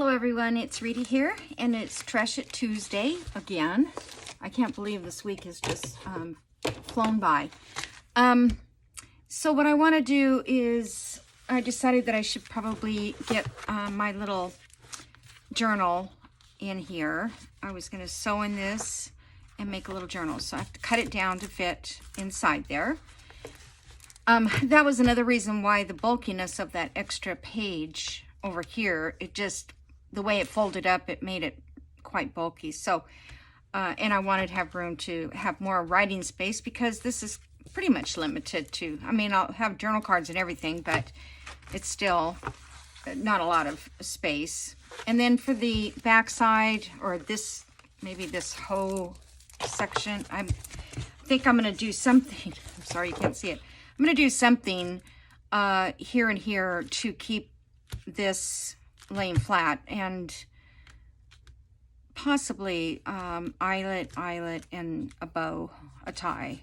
Hello everyone, it's Rita here, and it's Trash It Tuesday again. I can't believe this week has just flown by. So what I want to do is, I decided that I should probably get my little journal in here. I was going to sew in this and make a little journal, so I have to cut it down to fit inside there. That was another reason why the bulkiness of that extra page over here, it just, the way it folded up, it made it quite bulky. So, and I wanted to have room to have more writing space because this is pretty much limited to, I mean, I'll have journal cards and everything, but it's still not a lot of space. And then for the back side, or this, maybe this whole section, I think I'm going to do something. I'm sorry, you can't see it. I'm going to do something here and here to keep this laying flat, and possibly eyelet, and a bow, a tie.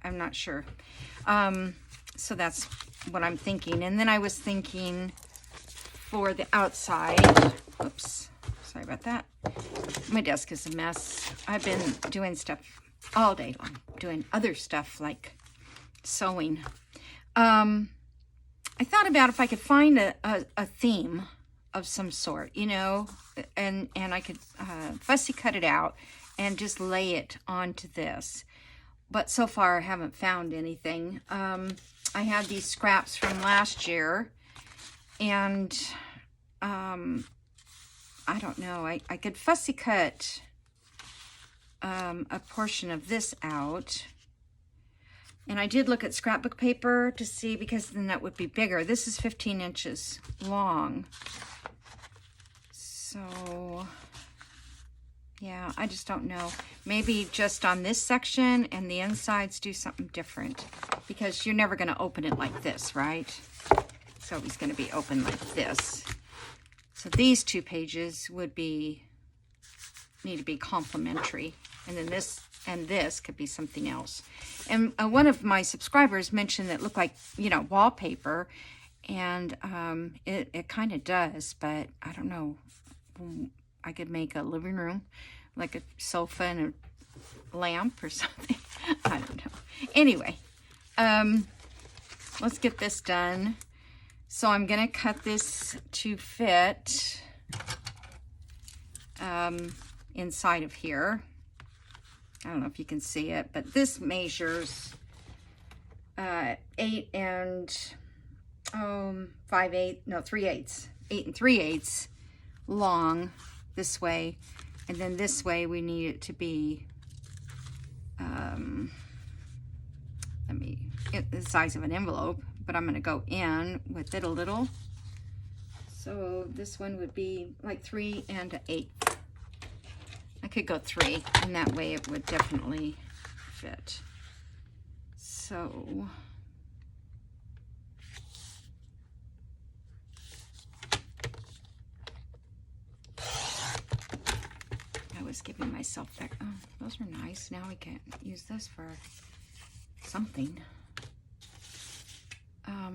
I'm not sure. So that's what I'm thinking. And then I was thinking for the outside, oops, sorry about that. My desk is a mess. I've been doing stuff all day long, doing other stuff like sewing. I thought about if I could find a theme of some sort, you know, and I could fussy cut it out and just lay it onto this. But so far I haven't found anything. I had these scraps from last year, and I don't know, I could fussy cut a portion of this out. And I did look at scrapbook paper to see, because then that would be bigger. This is 15 inches long. So, yeah, I just don't know. Maybe just on this section and the insides do something different, because you're never going to open it like this, right? It's always going to be open like this. So these two pages would be, need to be complementary. And then this and this could be something else. And one of my subscribers mentioned that it looked like, you know, wallpaper, and it kind of does, but I don't know. I could make a living room, like a sofa and a lamp or something. I don't know. Anyway, let's get this done. So I'm going to cut this to fit inside of here. I don't know if you can see it, but this measures 8 and 3/8, 8 and 3/8 long this way, and then this way we need it to be the size of an envelope, but I'm going to go in with it a little. So this one would be like 3 and 1/8. I could go 3, and that way it would definitely fit. So I was giving myself that. Oh, those are nice. Now we can use this for something. I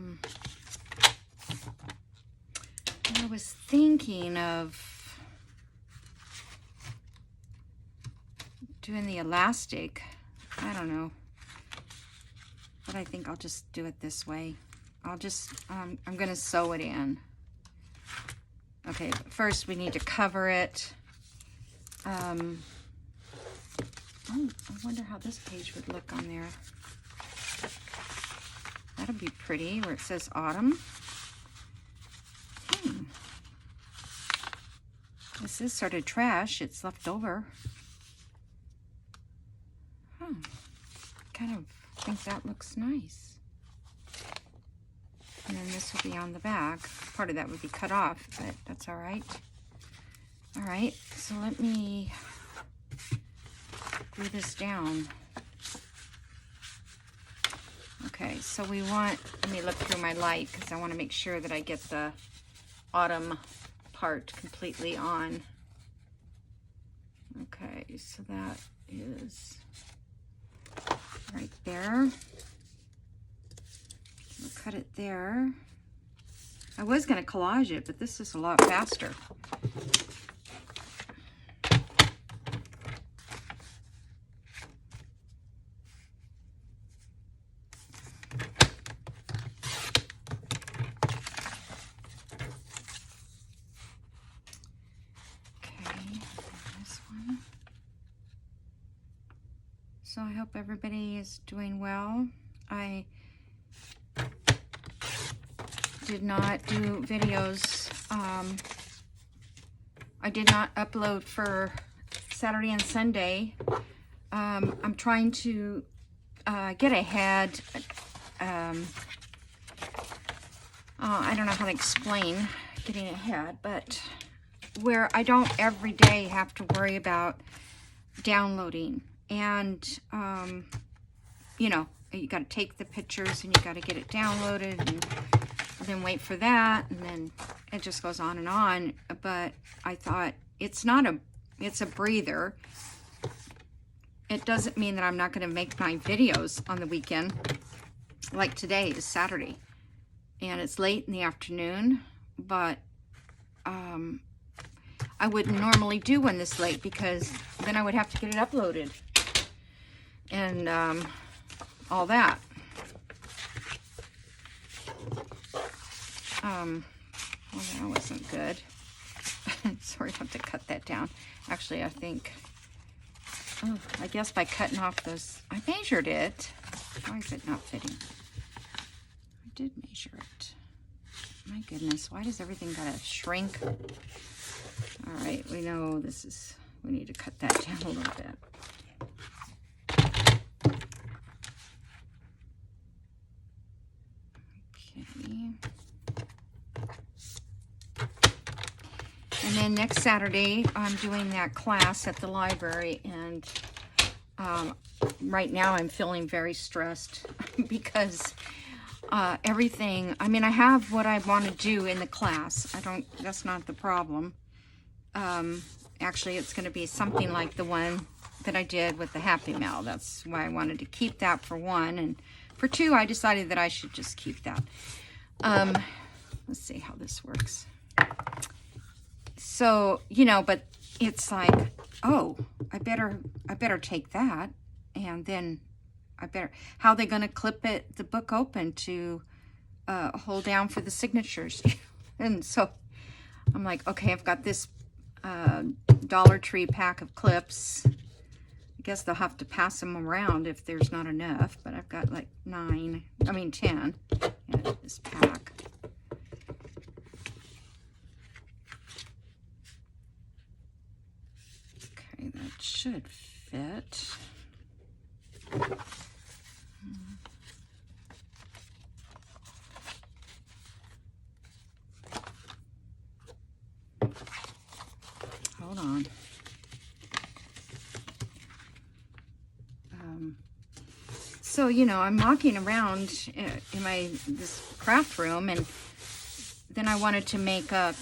was thinking of doing the elastic. I don't know, but I think I'll just do it this way. I'll just I'm gonna sew it in. Okay, but first we need to cover it. Oh, I wonder how this page would look on there. That'll be pretty, where it says autumn. This is sort of trash, it's left over. Kind of think that looks nice. And then this will be on the back. Part of that would be cut off, but that's all right. All right, so let me glue this down. Okay, so we want, let me look through my light, because I want to make sure that I get the autumn part completely on. Okay, so that is right there. We'll cut it there. I was going to collage it, but this is a lot faster. So I hope everybody is doing well. I did not do videos. I did not upload for Saturday and Sunday. I'm trying to get ahead. I don't know how to explain getting ahead, but where I don't every day have to worry about downloading. And, you know, you got to take the pictures and you got to get it downloaded and then wait for that. And then it just goes on and on. But I thought it's a breather. It doesn't mean that I'm not going to make my videos on the weekend. Like today is Saturday and it's late in the afternoon, but, I wouldn't normally do one this late because then I would have to get it uploaded and all that. Well, that wasn't good. Sorry, I have to cut that down. Actually, I think, I guess by cutting off those, I measured it. Why is it not fitting? I did measure it. My goodness, why does everything gotta shrink? All right, we know this is, we need to cut that down a little bit. Okay. And then next Saturday, I'm doing that class at the library, and right now I'm feeling very stressed because everything, I mean, I have what I want to do in the class. That's not the problem. Actually, it's going to be something like the one that I did with the Happy Mail. That's why I wanted to keep that for one. And for two, I decided that I should just keep that. Let's see how this works. So, you know, but it's like, oh, I better take that. And then how are they going to clip it, the book open to hold down for the signatures? And so I'm like, okay, I've got this Dollar Tree pack of clips. I guess they'll have to pass them around if there's not enough, but I've got like 10 in this pack. Okay, that should fit. Hold on. So, you know, I'm walking around in this craft room, and then I wanted to make I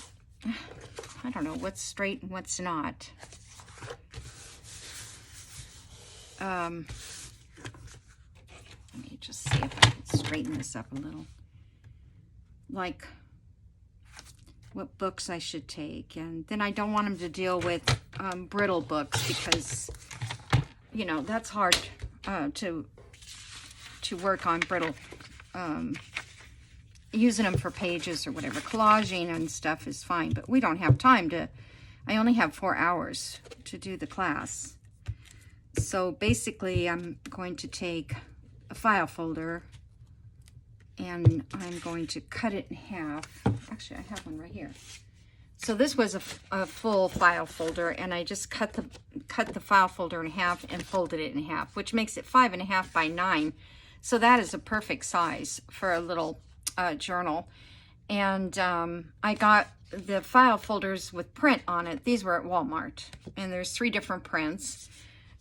don't know what's straight and what's not. Let me just see if I can straighten this up a little. Like what books I should take, and then I don't want them to deal with brittle books because, you know, that's hard to work on brittle, using them for pages or whatever. Collaging and stuff is fine, but we don't have time to, I only have 4 hours to do the class. So basically I'm going to take a file folder and I'm going to cut it in half. Actually, I have one right here. So this was a full file folder, and I just cut the file folder in half and folded it in half, which makes it 5.5 by 9. So that is a perfect size for a little journal. And I got the file folders with print on it. These were at Walmart, and there's 3 different prints.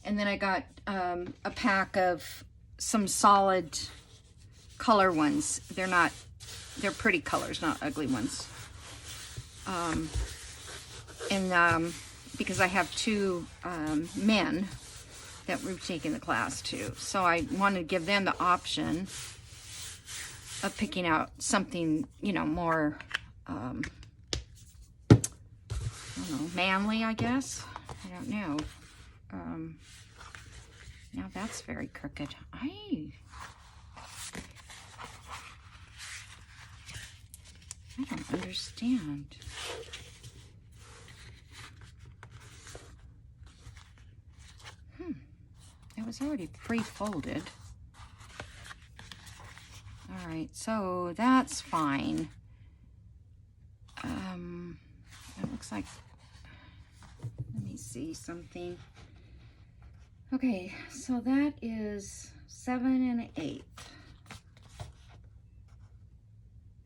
And then I got a pack of some solid color ones. They're pretty colors, not ugly ones. Because I have 2 men that we've taken the class to. So I wanted to give them the option of picking out something, you know, more, I don't family, I guess. I don't know. Now that's very crooked. I don't understand. It was already pre-folded. All right, so that's fine. It looks like, let me see something. Okay, so that is 7 1/8.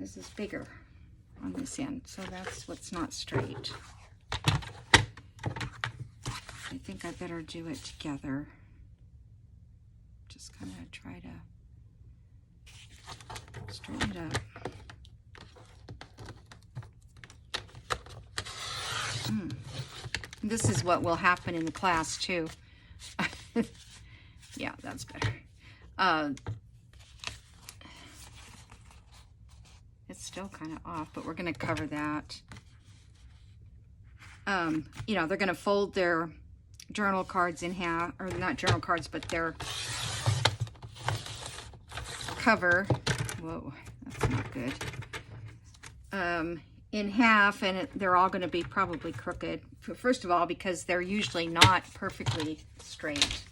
This is bigger on this end, so that's what's not straight. I think I better do it together. Just kind of try to straighten it up. This is what will happen in the class too. Yeah, that's better. It's still kind of off, but we're going to cover that. You know, they're going to fold their journal cards in half, or not journal cards, but their cover. Whoa, that's not good. In half, and they're all going to be probably crooked. First of all, because they're usually not perfectly straight.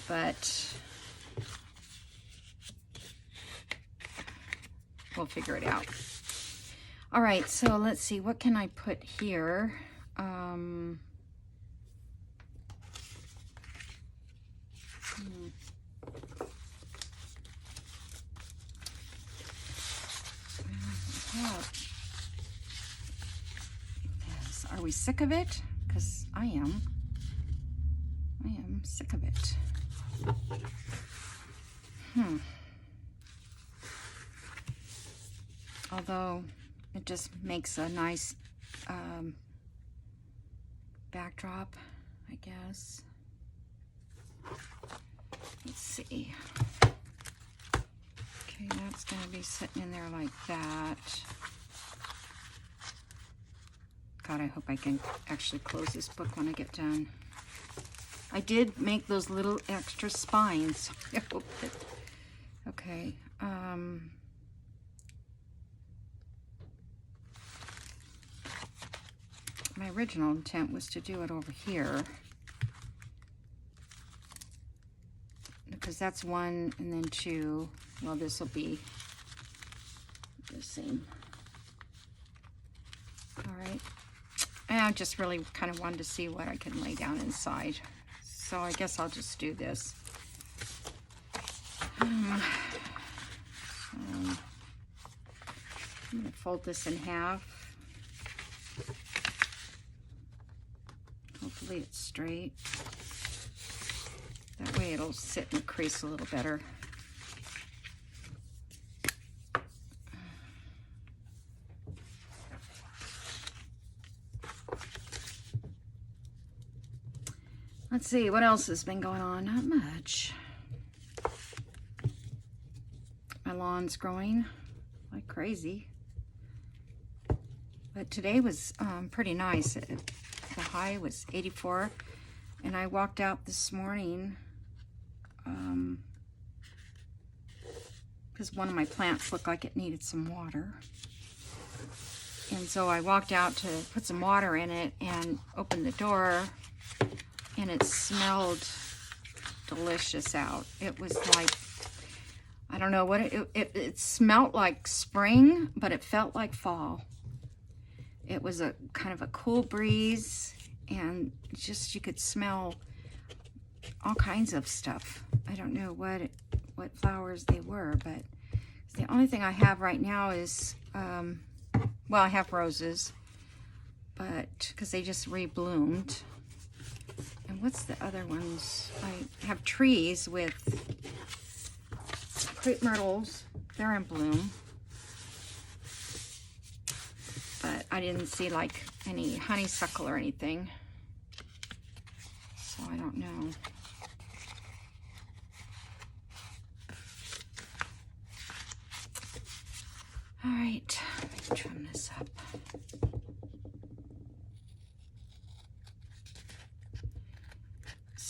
But we'll figure it out. All right, so let's see, what can I put here? Are we sick of it? Because I am. I am sick of it. Although it just makes a nice backdrop, I guess. Let's see. Okay, that's going to be sitting in there like that. God, I hope I can actually close this book when I get done. I did make those little extra spines. I hope that, okay. My original intent was to do it over here, because that's 1 and then 2. Well, this will be the same. All right. And I just really kind of wanted to see what I can lay down inside. So I guess I'll just do this. I'm going to fold this in half. Hopefully it's straight. That way it'll sit in the crease a little better. Let's see, what else has been going on? Not much. My lawn's growing like crazy. But today was pretty nice. The high was 84. And I walked out this morning because one of my plants looked like it needed some water. And so I walked out to put some water in it and opened the door. And it smelled delicious out. It was like, I don't know what it smelled like spring, but it felt like fall. It was a kind of a cool breeze, and just you could smell all kinds of stuff. I don't know what flowers they were, but the only thing I have right now is, well, I have roses, but because they just rebloomed. And what's the other ones? I have trees with crepe myrtles. They're in bloom. But I didn't see like any honeysuckle or anything. So I don't know. All right, let me trim this up.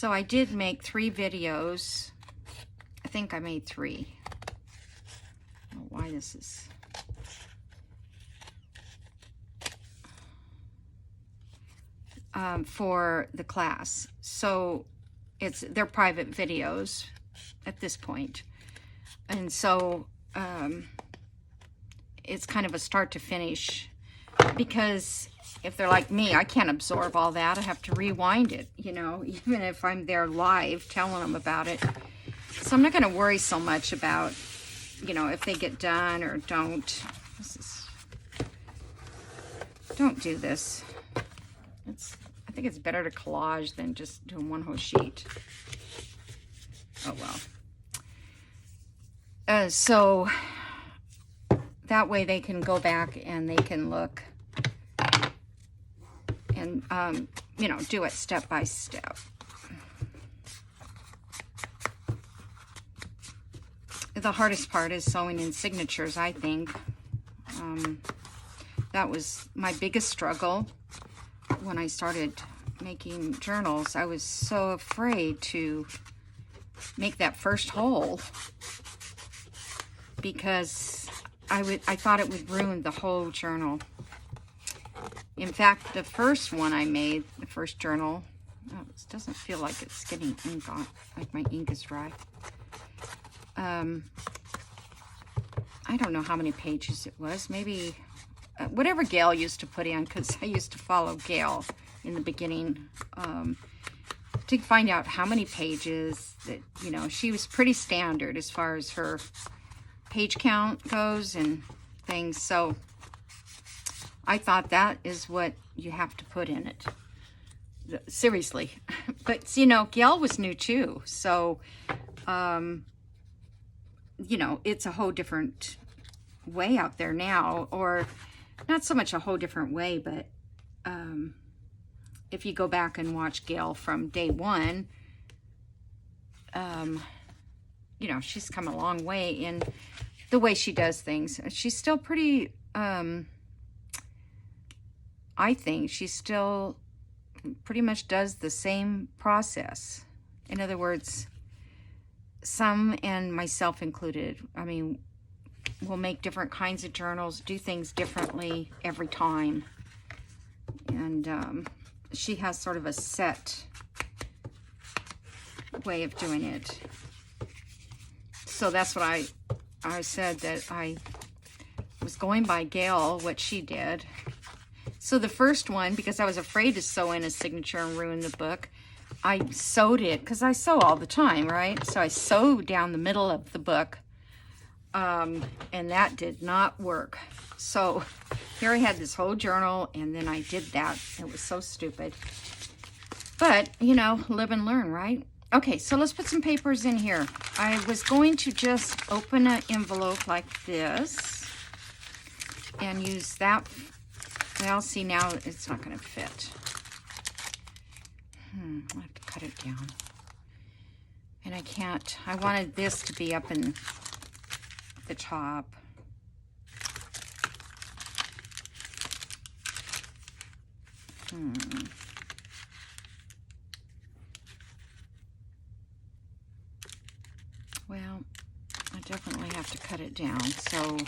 So I did make 3 videos. I think I made 3. I don't know why this is... for the class. So they're private videos at this point. And so it's kind of a start to finish, because if they're like me, I can't absorb all that. I have to rewind it, you know, even if I'm there live telling them about it. So I'm not going to worry so much about, you know, if they get done or don't. Don't do this. I think it's better to collage than just doing one whole sheet. Oh well. So that way they can go back and they can look and, you know, do it step by step. The hardest part is sewing in signatures, I think. That was my biggest struggle when I started making journals. I was so afraid to make that first hole because I thought it would ruin the whole journal. In fact, the first one I made, the first journal, it doesn't feel like it's getting ink on, like my ink is dry. I don't know how many pages it was, maybe whatever Gail used to put in, because I used to follow Gail in the beginning to find out how many pages that, you know, she was pretty standard as far as her page count goes and things. So I thought that is what you have to put in it. Seriously. But, you know, Gail was new too. So, you know, it's a whole different way out there now, or not so much a whole different way, but if you go back and watch Gail from day one, you know, she's come a long way in the way she does things. She's still pretty, I think she still pretty much does the same process. In other words, some, and myself included, I mean, we'll make different kinds of journals, do things differently every time. And she has sort of a set way of doing it. So that's what I said, that I was going by Gail, what she did. So the first one, because I was afraid to sew in a signature and ruin the book, I sewed it, because I sew all the time, right? So I sewed down the middle of the book, and that did not work. So here I had this whole journal, and then I did that. It was so stupid. But, you know, live and learn, right? Okay, so let's put some papers in here. I was going to just open an envelope like this and use that. Well, see, now it's not going to fit. I'll have to cut it down. And I can't, I wanted this to be up in the top. Well, I definitely have to cut it down, so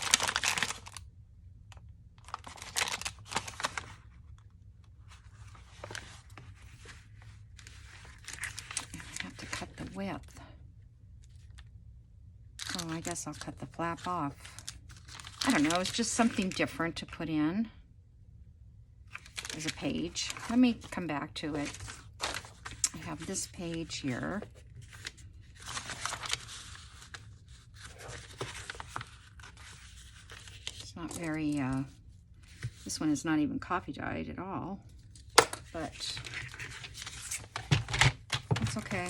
width. Oh, I guess I'll cut the flap off. I don't know, it's just something different to put in as a page. Let me come back to it. I have this page here. It's not very, this one is not even coffee dyed at all, but it's okay.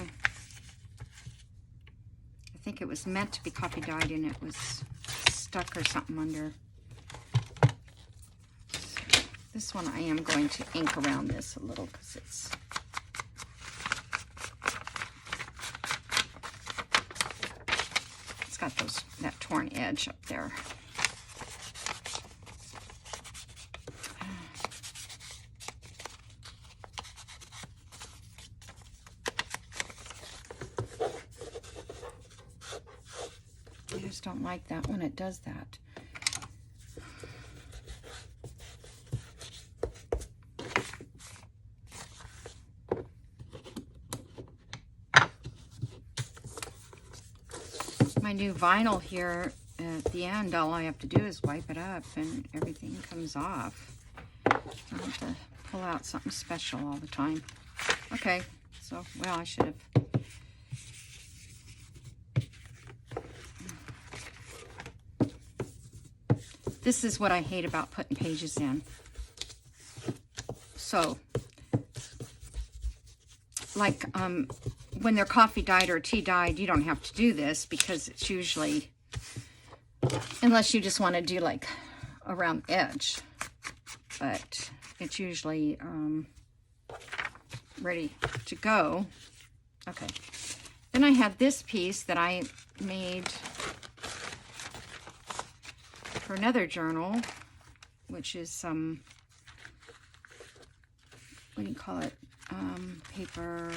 I think it was meant to be coffee dyed and it was stuck or something under. So this one I am going to ink around this a little because it's got that torn edge up there. don't like that when it does that. My new vinyl here at the end, all I have to do is wipe it up and everything comes off. I don't have to pull out something special all the time. Okay, so, well, I should have. This is what I hate about putting pages in. So, like, when they're coffee dyed or tea dyed, you don't have to do this because it's usually, unless you just want to do like around the edge, but it's usually ready to go. Okay. Then I have this piece that I made for another journal, which is some, what do you call it? Paper,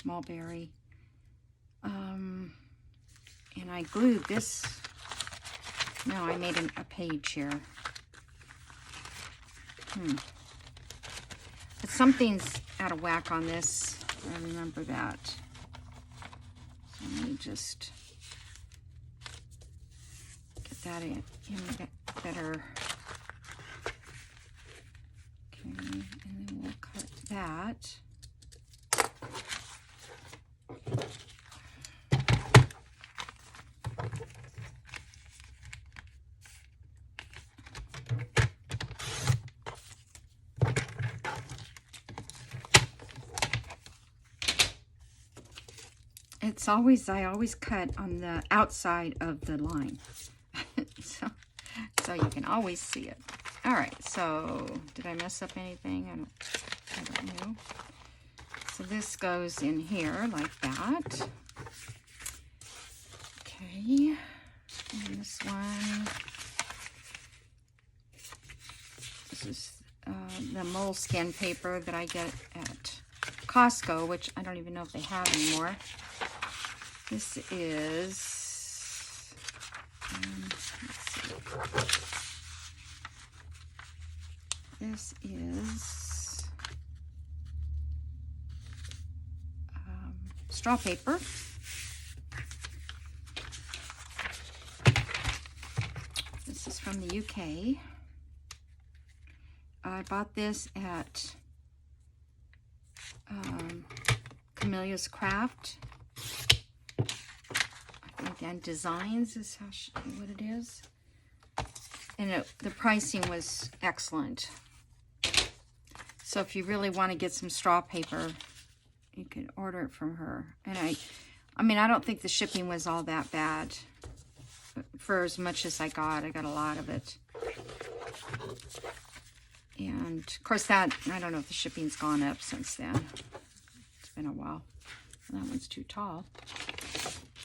mulberry. And I glued this. No, I made a page here. But something's out of whack on this. I remember that. So let me just get that in better. Okay, and then we'll cut that. It's always, I always cut on the outside of the line. so you can always see it. All right, so did I mess up anything? I don't know. So this goes in here like that. Okay, and this one, this is the moleskin paper that I get at Costco, which I don't even know if they have anymore. This is, let's see. This is straw paper. This is from the UK. I bought this at Camelia's Craft. And Designs is what it is. And the pricing was excellent. So if you really want to get some straw paper, you can order it from her. And I mean, I don't think the shipping was all that bad. For as much as I got a lot of it. And of course that, I don't know if the shipping's gone up since then. It's been a while. That one's too tall.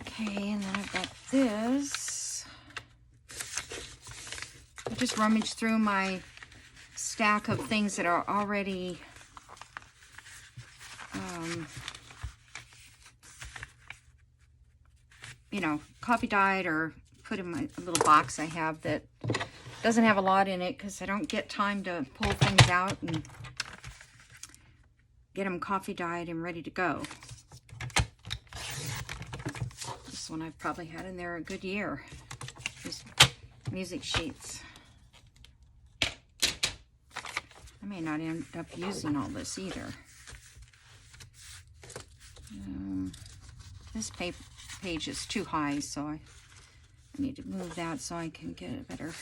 Okay, and then I've got this. I just rummaged through my stack of things that are already you know, coffee dyed or put in my little box I have that doesn't have a lot in it because I don't get time to pull things out and get them coffee dyed and ready to go. This one I've probably had in there a good year. These music sheets. I may not end up using all this either. This page is too high, so I need to move that so I can get a better...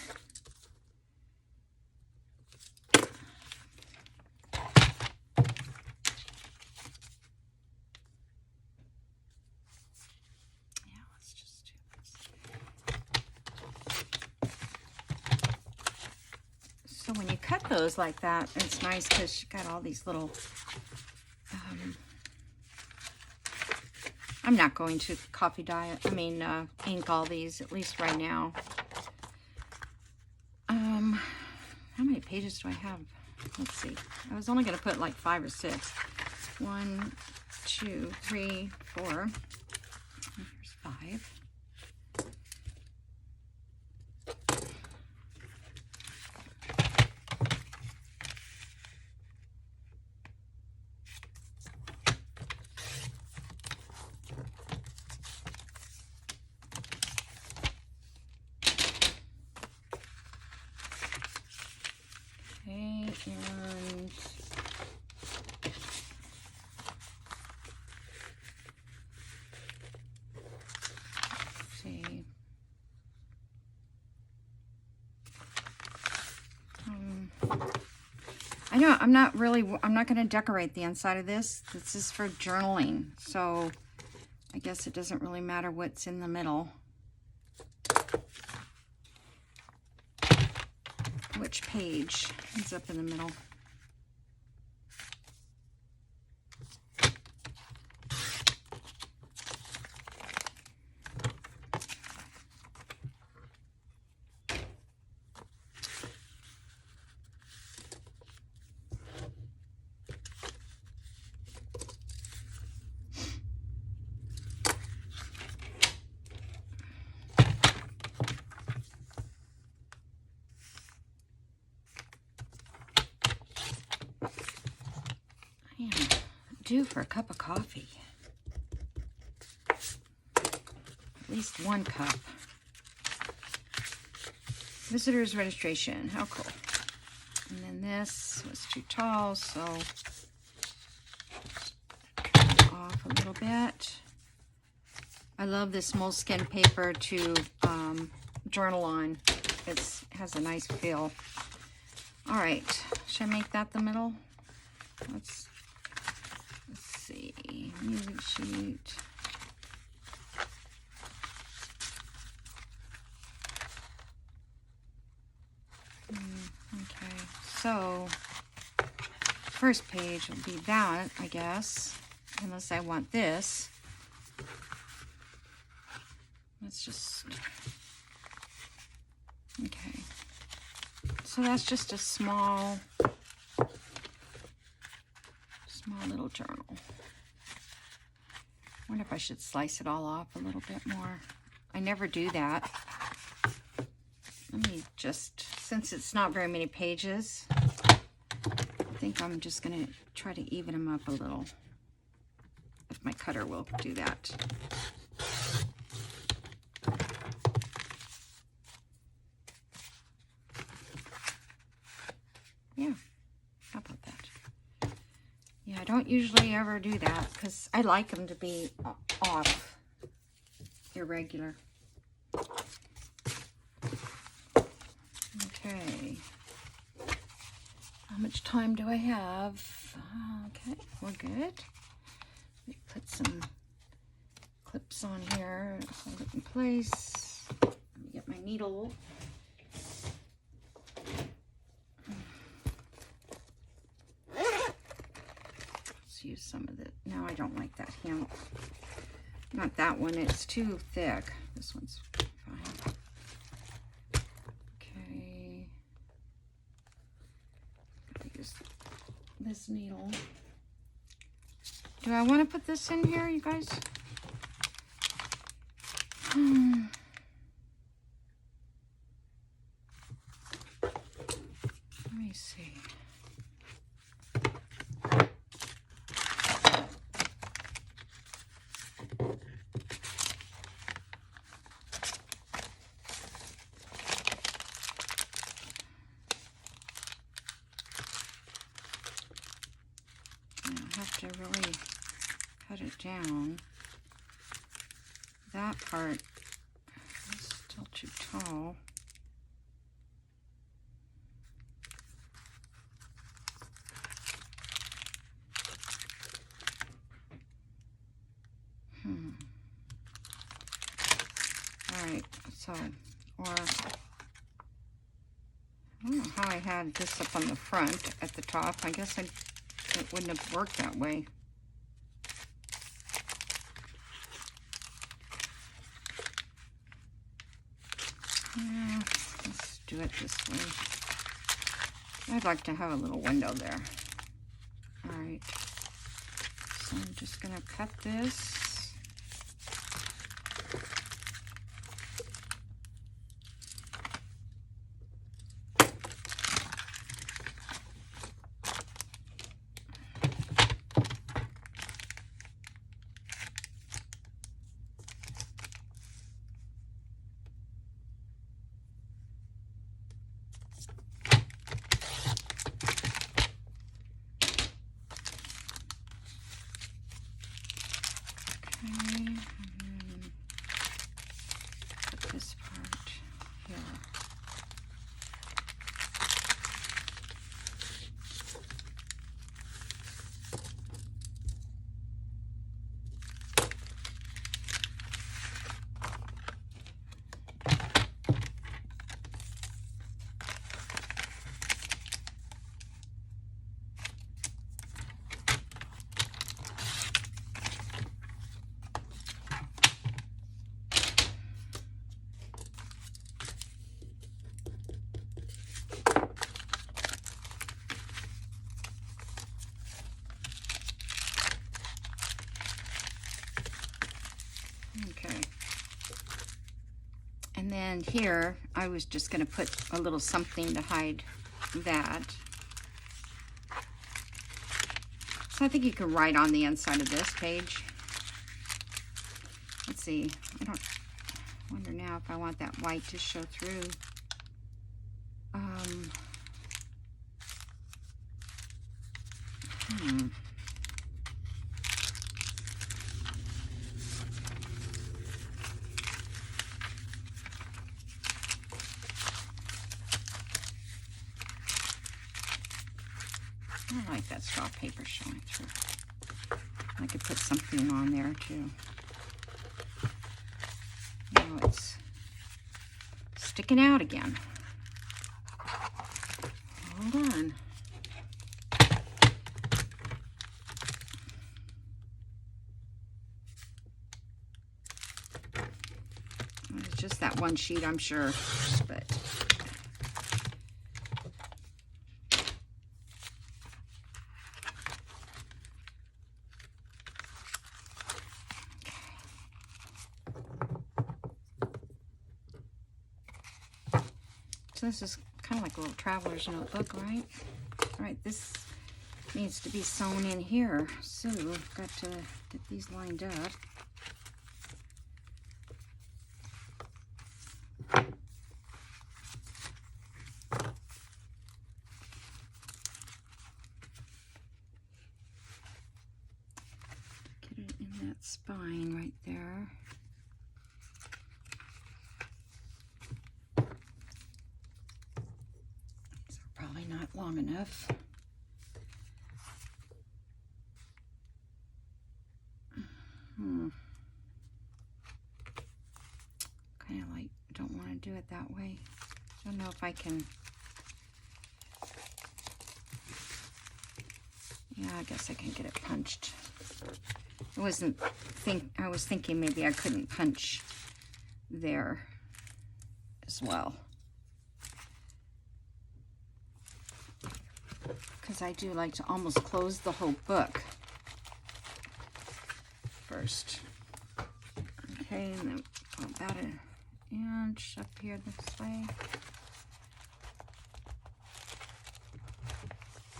So when you cut those like that, it's nice because you got all these little, I'm not going to coffee dye, ink all these, at least right now. How many pages do I have? Let's see. I was only going to put like 5 or 6. 1, 2, 3, 4. Here's 5. I know I'm not going to decorate the inside of this. This is for journaling. So I guess it doesn't really matter what's in the middle. Which page is up in the middle. Yeah, due for a cup of coffee. At least 1 cup. Visitor's registration, how cool. And then this was too tall, so off a little bit. I love this moleskin paper to journal on. It has a nice feel. All right, should I make that the middle? Let's see, music sheet. Okay, so first page will be that, I guess, unless I want this. Let's just, okay. So that's just a small little journal. I wonder if I should slice it all off a little bit more. I never do that. Let me just, since it's not very many pages, I think I'm just going to try to even them up a little. If my cutter will do that. Yeah, how about that? Yeah, I don't usually ever do that because I like them to be off, irregular. Okay. How much time do I have? Okay, we're good. Let me put some clips on here, hold it in place. Let me get my needle. Use some of it. No, I don't like that hem. Not that one, it's too thick. This one's fine. Okay. Use this needle. Do I want to put this in here, you guys? Let me see. To really cut it down. That part is still too tall. All right, so, or I don't know how I had this up on the front at the top. I guess it wouldn't have worked that way. Yeah, let's do it this way. I'd like to have a little window there. All right, so I'm just gonna cut this. This part here. And here, I was just going to put a little something to hide that. So I think you can write on the inside of this page. Let's see. I wonder now if I want that white to show through. I like that straw paper showing through. I could put something on there too. Now it's sticking out again. Hold on. It's just that one sheet, I'm sure, but so this is kind of like a little traveler's notebook, right? All right, this needs to be sewn in here. So I've got to get these lined up. Get it in that spine right there. Probably not long enough. Kind of like, don't want to do it that way. I don't know if I can. Yeah, I guess I can get it punched. I was thinking maybe I couldn't punch there as well. Because I do like to almost close the whole book first. Okay, and then about an inch up here this way.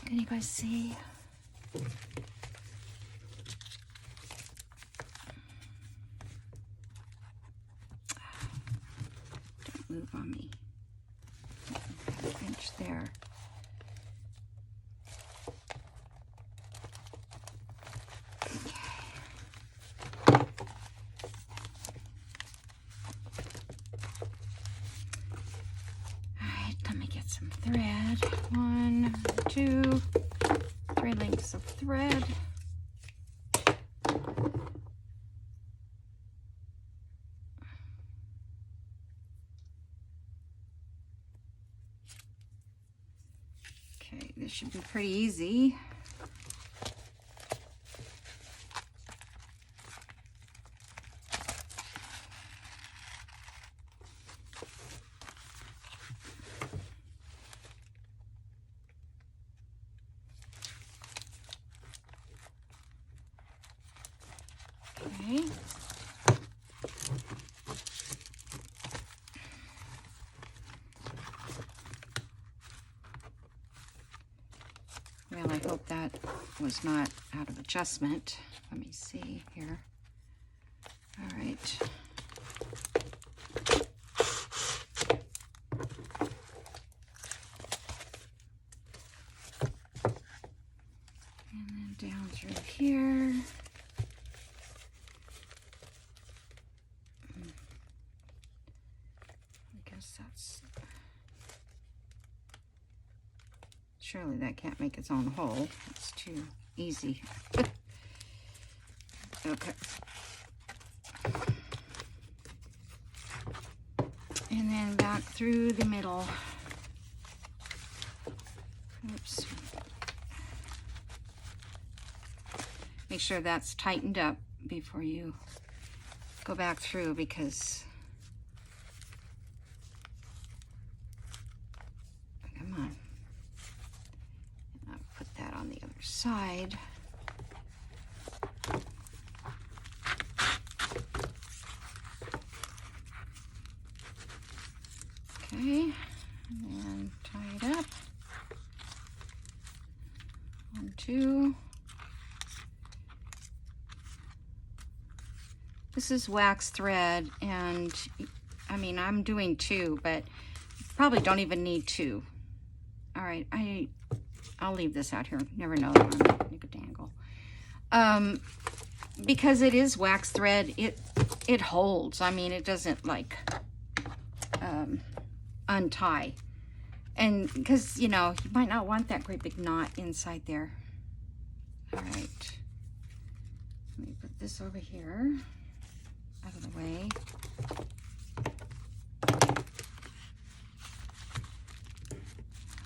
Can you guys see? Don't move on me. An inch there. Some thread. 1, 2, 3 lengths of thread. Okay, this should be pretty easy. Okay. Well, I hope that was not out of adjustment. Let me see here. All right. And then down through here. Surely that can't make its own hole. It's too easy. Okay. And then back through the middle. Oops. Make sure that's tightened up before you go back through, because on the other side. 2. This is wax thread, and I mean, I'm doing 2, but probably don't even need 2. All right, I'll leave this out here. Never know that one. Make a dangle. Because it is wax thread, it holds. I mean, it doesn't like untie. And because, you know, you might not want that great big knot inside there. All right. Let me put this over here, out of the way.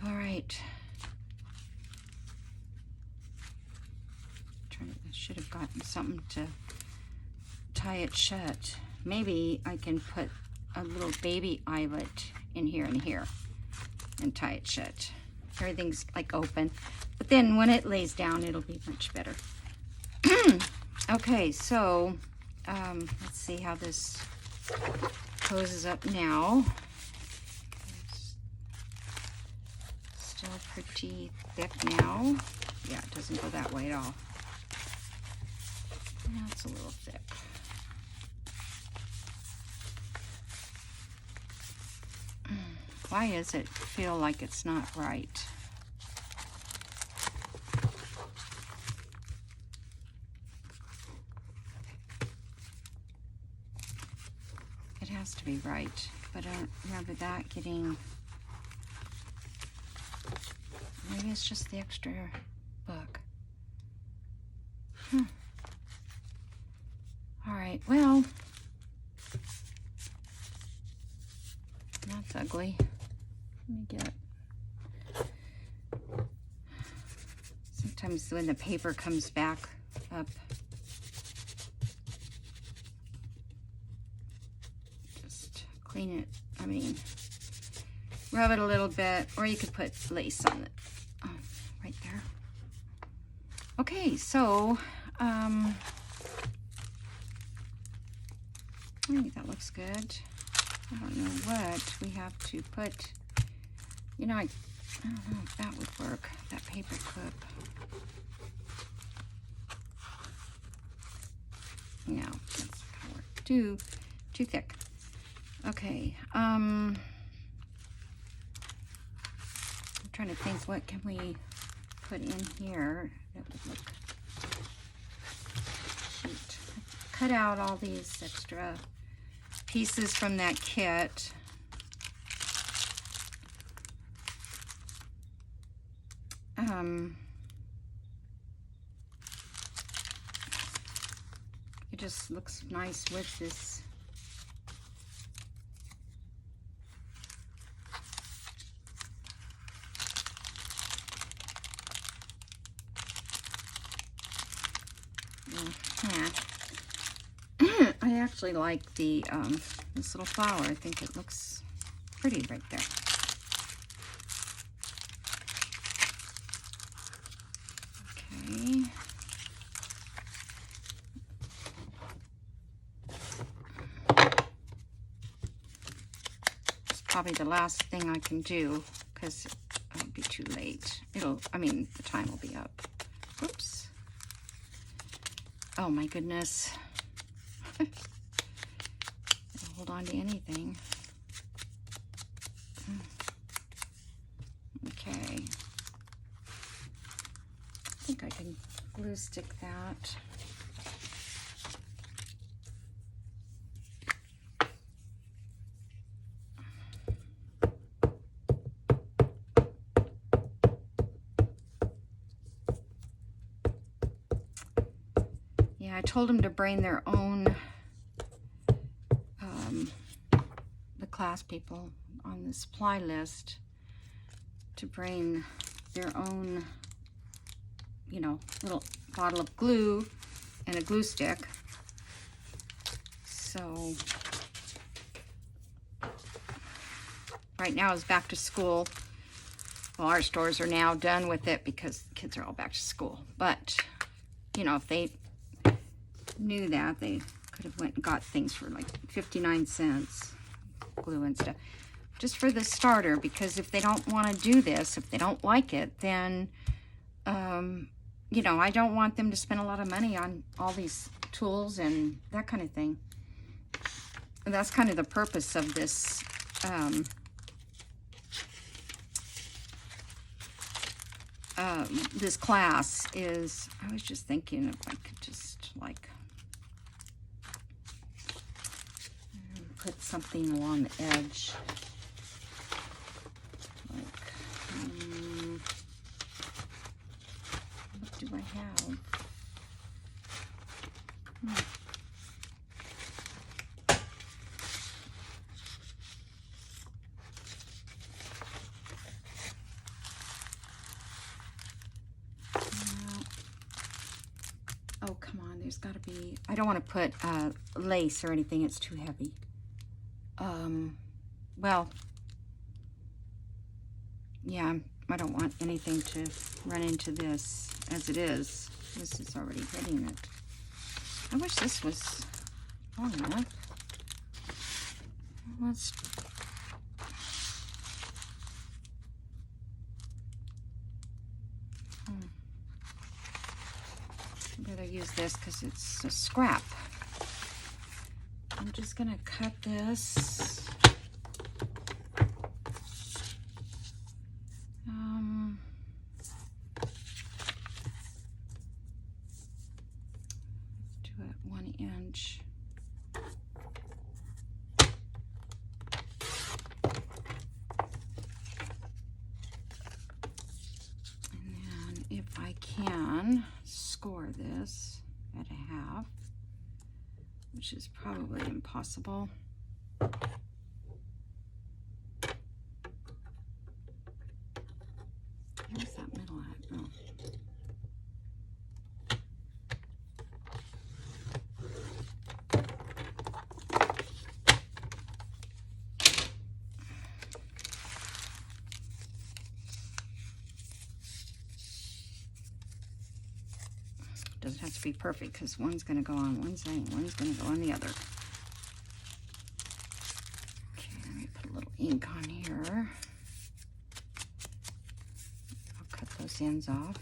All right. I should have gotten something to tie it shut. Maybe I can put a little baby eyelet in here and here and tie it shut. Everything's like open, but then when it lays down, it'll be much better. Okay, so let's see how this closes up now. It's still pretty thick now. Yeah, it doesn't go that way at all. That's a little thick. Why does it feel like it's not right? It has to be right, but I don't remember that getting... Maybe it's just the extra book. All right, well, that's ugly. Let me get... Sometimes when the paper comes back up, just clean it. I mean, rub it a little bit, or you could put lace on it. Oh, right there. Okay, so, I think that looks good. I don't know what we have to put. You know, I don't know if that would work, that paper clip. No, that's not gonna work. Too thick. Okay. I'm trying to think, what can we put in here that would look cute. Cut out all these extra pieces from that kit. It just looks nice with this. I actually like the this little flower. I think it looks pretty right there. Okay. It's probably the last thing I can do because it'll be too late. I mean, the time will be up. Oops. Oh my goodness. Hold on to anything. Okay. I think I can glue stick that. Yeah, I told them to bring their own the class people on the supply list to bring their own, you know, little bottle of glue and a glue stick. So right now is back to school. Well, our stores are now done with it because the kids are all back to school. But, you know, if they knew that, they could have went and got things for like 59 cents, glue and stuff, just for the starter. Because if they don't want to do this, if they don't like it, then you know, I don't want them to spend a lot of money on all these tools and that kind of thing. And that's kind of the purpose of this this class is, I was just thinking if I could just like put something along the edge. Like, what do I have? Oh, come on, there's got to be, I don't want to put lace or anything, it's too heavy. Well, yeah, I don't want anything to run into this as it is. This is already hitting it. I wish this was long enough. Let's... I better use this because it's a scrap. I'm just gonna cut this. Do it 1 inch. And then if I can score this at 1/2, which is probably impossible. Where's that middle at? Oh. Doesn't have to be perfect because one's going to go on one side and one's going to go on the other. Okay, let me put a little ink on here. I'll cut those ends off.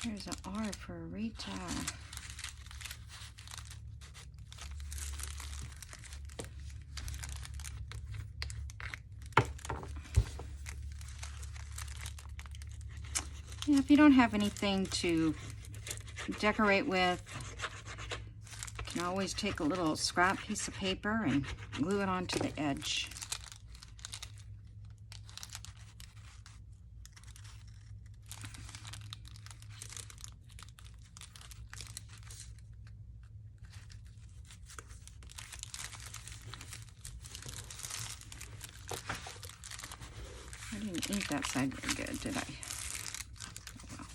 There's an R for Rita. Yeah, if you don't have anything to decorate with, you can always take a little scrap piece of paper and glue it onto the edge. I didn't ink that side very good, did I? Oh, well.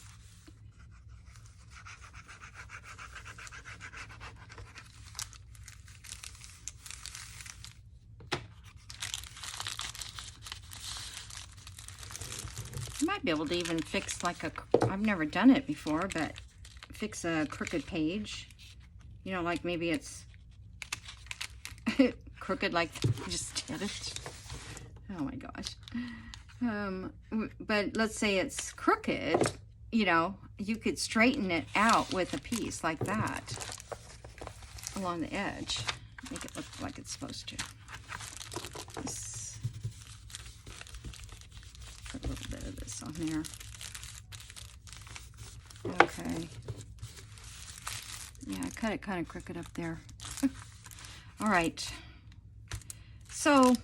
I might be able to even fix like a, I've never done it before, but fix a crooked page. You know, like maybe it's crooked like I just did it. Oh my gosh. But let's say it's crooked, you know, you could straighten it out with a piece like that along the edge. Make it look like it's supposed to. Just put a little bit of this on there. Okay. Yeah, I cut it kind of crooked up there. All right. So,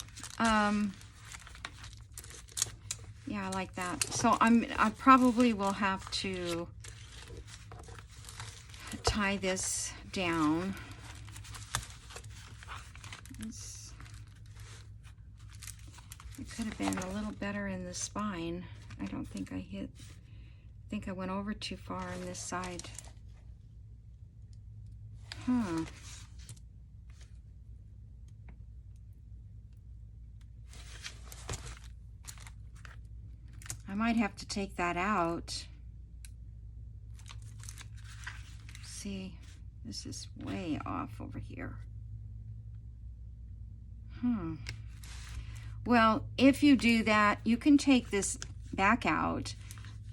yeah, I like that. So I probably will have to tie this down. It could have been a little better in the spine. I don't think I think I went over too far on this side. Huh. might have to take that out. See, this is way off over here. Well, if you do that, you can take this back out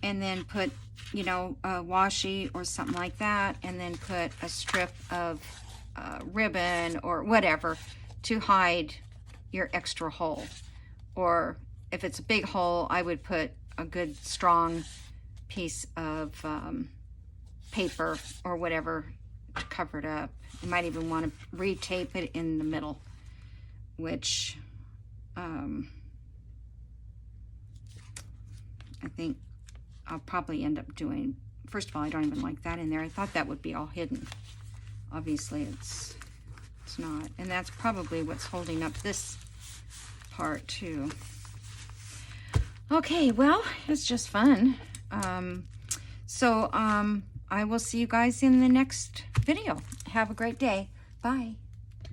and then put, you know, a washi or something like that, and then put a strip of ribbon or whatever to hide your extra hole. Or if it's a big hole, I would put a good strong piece of paper or whatever to cover it up. You might even want to re-tape it in the middle, which I think I'll probably end up doing. First of all, I don't even like that in there. I thought that would be all hidden. Obviously it's not, and that's probably what's holding up this part too. Okay, well, it's just fun. I will see you guys in the next video. Have a great day. Bye.